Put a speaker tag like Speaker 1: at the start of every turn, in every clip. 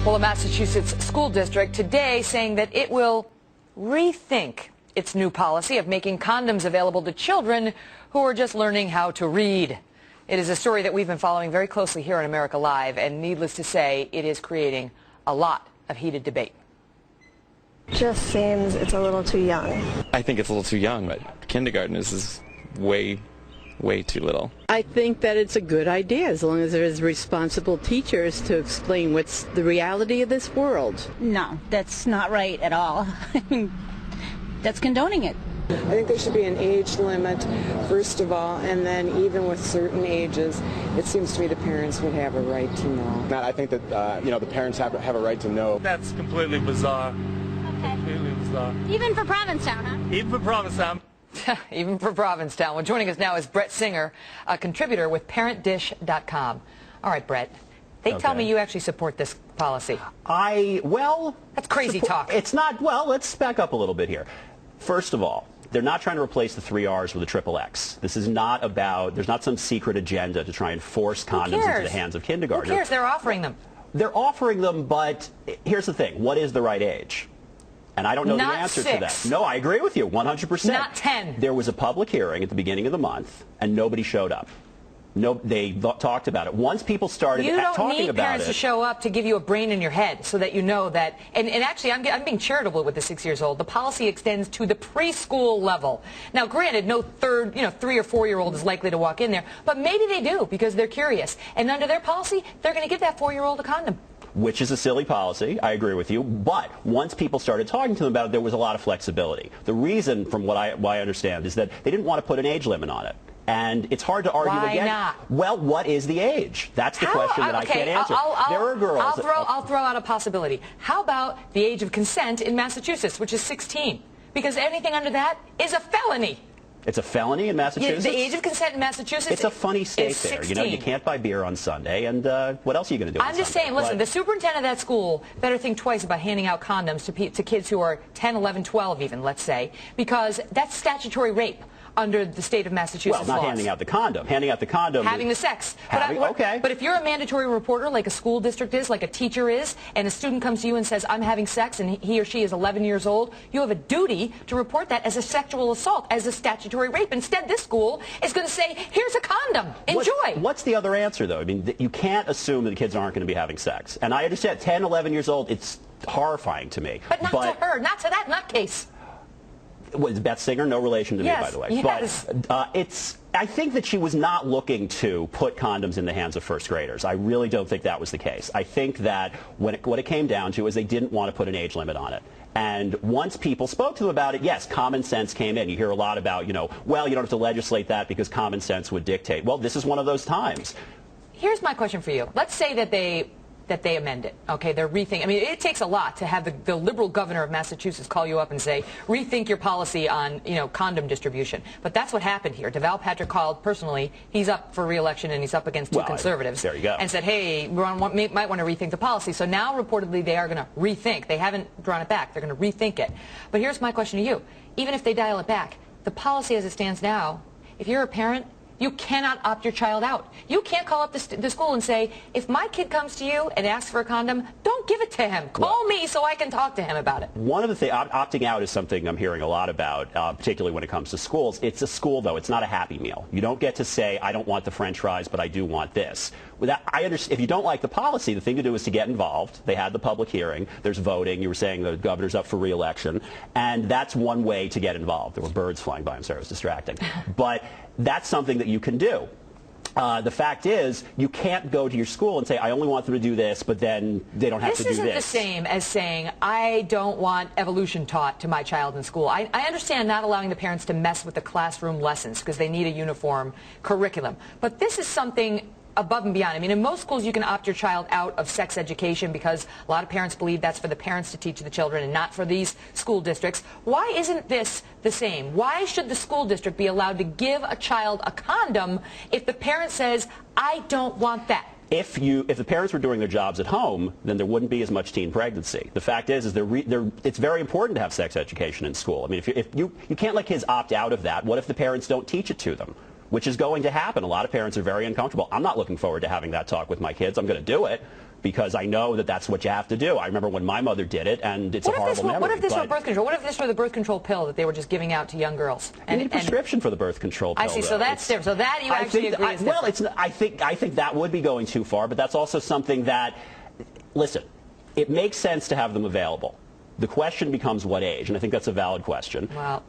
Speaker 1: Well, a Massachusetts school district today saying that it will rethink its new policy of making condoms available to children who are just learning how to read. It is a story that we've been following very closely here on America Live, and needless to say, it is creating a lot of heated debate.
Speaker 2: Just seems it's a little too young.
Speaker 3: I think it's a little too young, but kindergarten is way too little.
Speaker 4: I think that it's a good idea as long as there's responsible teachers to explain what's the reality of this world.
Speaker 5: No, that's not right at all. I mean, that's condoning it.
Speaker 6: I think there should be an age limit, first of all, and then even with certain ages, it seems to me the parents would have a right to know.
Speaker 7: I think that, the parents have a right to know.
Speaker 8: That's completely bizarre.
Speaker 5: Okay.
Speaker 8: Completely bizarre.
Speaker 5: Even for Provincetown, huh?
Speaker 8: Even for Provincetown.
Speaker 1: Even for Provincetown. Well, joining us now is Brett Singer, a contributor with ParentDish.com. All right, Brett. They tell me you actually support this policy.
Speaker 9: That's
Speaker 1: crazy talk.
Speaker 9: It's not, let's back up a little bit here. First of all, they're not trying to replace the 3 R's with a triple X. This is not about, there's not some secret agenda to try and force condoms into the hands of kindergartners.
Speaker 1: Who cares? They're offering them.
Speaker 9: They're offering them, but here's the thing. What is the right age? And I don't know the answer to that. No, I agree with you, 100%.
Speaker 1: Not 10.
Speaker 9: There was a public hearing at the beginning of the month, and nobody showed up. No, they talked about it. Once people started talking about it...
Speaker 1: You don't need parents to show up to give you a brain in your head so that you know that... And actually, I'm being charitable with the 6 years old. The policy extends to the preschool level. Now, granted, no 3 or 4 year old is likely to walk in there, but maybe they do because they're curious. And under their policy, they're going to give that 4-year-old a condom.
Speaker 9: Which is a silly policy, I agree with you, but once people started talking to them about it, there was a lot of flexibility. The reason, from what I understand, is that they didn't want to put an age limit on it. And it's hard to argue against.
Speaker 1: Why not?
Speaker 9: Well, what is the age? That's the question that I can't answer. There are girls...
Speaker 1: I'll throw out a possibility. How about the age of consent in Massachusetts, which is 16? Because anything under that is a felony.
Speaker 9: It's a felony in Massachusetts?
Speaker 1: Yeah, the age of consent in Massachusetts
Speaker 9: It's a funny state there.
Speaker 1: 16.
Speaker 9: You can't buy beer on Sunday, and what else are you going to do on
Speaker 1: I'm just
Speaker 9: Sunday?
Speaker 1: saying, listen, the superintendent of that school better think twice about handing out condoms to kids who are 10, 11, 12 even, let's say, because that's statutory rape under the state of Massachusetts
Speaker 9: Well, not
Speaker 1: laws.
Speaker 9: handing out the condom. Handing out the condom...
Speaker 1: Having the sex.
Speaker 9: Okay.
Speaker 1: But if you're a mandatory reporter, like a school district is, like a teacher is, and a student comes to you and says, I'm having sex, and he or she is 11 years old, you have a duty to report that as a sexual assault, as a statutory rape. Instead, this school is going to say, here's a condom. Enjoy.
Speaker 9: What's the other answer, though? I mean, you can't assume that the kids aren't going to be having sex. And I understand, 10, 11 years old, it's horrifying to me.
Speaker 1: But not to her, not to that nutcase.
Speaker 9: Was Beth Singer? No relation to me, by the way.
Speaker 1: Yes.
Speaker 9: But I think that she was not looking to put condoms in the hands of first graders. I really don't think that was the case. I think that what it came down to is they didn't want to put an age limit on it. And once people spoke to them about it, yes, common sense came in. You hear a lot about, well, you don't have to legislate that because common sense would dictate. Well, this is one of those times.
Speaker 1: Here's my question for you. Let's say that they amend it. Okay, they're rethinking. I mean, it takes a lot to have the liberal governor of Massachusetts call you up and say, rethink your policy on, condom distribution. But that's what happened here. Deval Patrick called personally. He's up for re-election, and he's up against two conservatives.
Speaker 9: There you go.
Speaker 1: And said, hey, we might want to rethink the policy. So now, reportedly, they are going to rethink. They haven't drawn it back. They're going to rethink it. But here's my question to you. Even if they dial it back, the policy as it stands now, if you're a parent, you cannot opt your child out. You can't call up the school and say, if my kid comes to you and asks for a condom, don't give it to him. Call me so I can talk to him about it.
Speaker 9: One of the things, opting out is something I'm hearing a lot about, particularly when it comes to schools. It's a school, though. It's not a Happy Meal. You don't get to say, I don't want the French fries, but I do want this. I understand. If you don't like the policy, the thing to do is to get involved. They had the public hearing. There's voting. You were saying the governor's up for re-election. And that's one way to get involved. There were birds flying by. I'm sorry, it was distracting. But that's something that you can do. The fact is, you can't go to your school and say, I only want them to do this, but then they don't have to do this.
Speaker 1: This isn't the same as saying, I don't want evolution taught to my child in school. I understand not allowing the parents to mess with the classroom lessons because they need a uniform curriculum. But this is something above and beyond. I mean, in most schools, you can opt your child out of sex education because a lot of parents believe that's for the parents to teach the children and not for these school districts. Why isn't this the same? Why should the school district be allowed to give a child a condom if the parent says, I don't want that?
Speaker 9: If the parents were doing their jobs at home, then there wouldn't be as much teen pregnancy. The fact is it's very important to have sex education in school. I mean, if you can't let kids opt out of that. What if the parents don't teach it to them? Which is going to happen. A lot of parents are very uncomfortable. I'm not looking forward to having that talk with my kids. I'm going to do it. because I know that that's what you have to do. I remember when my mother did it, and it's a horrible memory.
Speaker 1: What if this were birth control? What if this were the birth control pill that they were just giving out to young girls?
Speaker 9: You need a prescription for the birth control pill.
Speaker 1: I see. So that's different. So that you actually agree is different.
Speaker 9: Well, I think that would be going too far, but that's also something that, listen, it makes sense to have them available. The question becomes what age, and I think that's a valid question.
Speaker 1: Wow.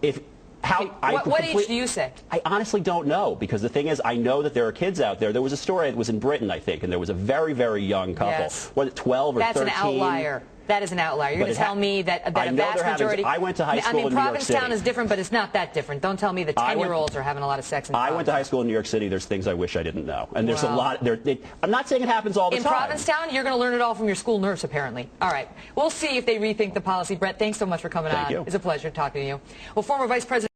Speaker 9: What
Speaker 1: age do you say?
Speaker 9: I honestly don't know, because the thing is, I know that there are kids out there. There was a story, it was in Britain, I think, and there was a very, very young couple.
Speaker 1: Yes.
Speaker 9: Was it 12 or 13?
Speaker 1: That's an outlier. That is an outlier. You're going to tell me that a vast majority...
Speaker 9: I went to high school in New York City.
Speaker 1: Provincetown is different, but it's not that different. Don't tell me the 10-year-olds are having a lot of sex in
Speaker 9: I went to high school in New York City. There's things I wish I didn't know. And there's a lot... I'm not saying it happens all the time.
Speaker 1: In Provincetown, you're going to learn it all from your school nurse, apparently. All right. We'll see if they rethink the policy. Brett, thanks so much for coming on.
Speaker 9: Thank you.
Speaker 1: It's a pleasure talking to you. Well, former Vice President...